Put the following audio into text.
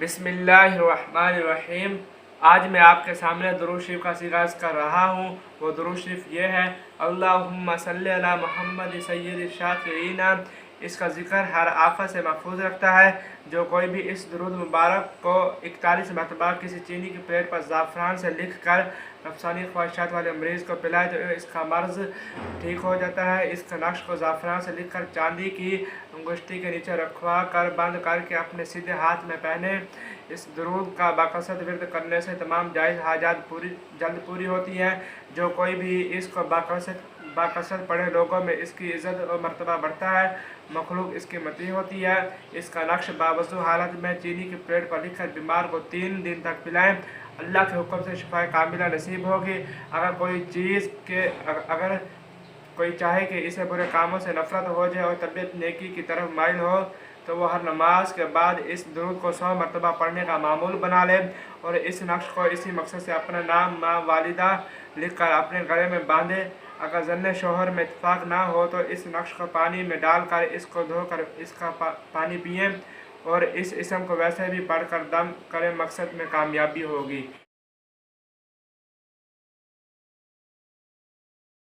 बिस्मिल्लाहिर्रहमानिर्रहीम। आज मैं आपके सामने दुरूद शरीफ का आगाज़ कर रहा हूँ। वो दुरूद शरीफ ये है, अल्लाहुम्मा सल्ली अला मुहम्मद सय्यिद शाकिरीन। इसका ज़िक्र हर आफत से महफूज रखता है। जो कोई भी इस दुरूद मुबारक को 41 मरतबा किसी चीनी की प्लेट पर ज़ाफ़रान से लिख कर नफसानी ख्वाहिशात वाले मरीज़ को पिलाए तो इसका मर्ज़ ठीक हो जाता है। इसका नक्श को ज़ाफ़रान से लिख कर चांदी की अंगुष्ठी के नीचे रखवा कर बंद करके अपने सीधे हाथ में पहने। इस दुरूद का बाकसरत विर्द करने से तमाम जायज़ हाजात जल्द पूरी होती हैं। जो कोई भी इसको बाकसरत पढ़े लोगों में इसकी इज़्ज़त और मर्तबा बढ़ता है, मखलूक इसकी मती होती है। इसका नक्श बावजू हालत में चीनी की प्लेट पर लिखकर बीमार को 3 दिन तक पिलाएं। अल्लाह के हुक्म से शिफा कामिला नसीब होगी। अगर कोई चाहे कि इसे बुरे कामों से नफरत हो जाए और तबीयत नेकी की तरफ माइल हो तो वह हर नमाज के बाद इस दुरूद को 100 मरतबा पढ़ने का मामूल बना ले और इस नक्श को इसी मकसद से अपना नाम माँ वालिदा लिख कर अपने गले में बांधे। अगर जन्ने शोहर में इत्फाक ना हो तो इस नक्श को पानी में डालकर इसको धोकर इसका पानी पिएं और इस इसम को वैसे भी पढ़कर दम करें, मकसद में कामयाबी होगी।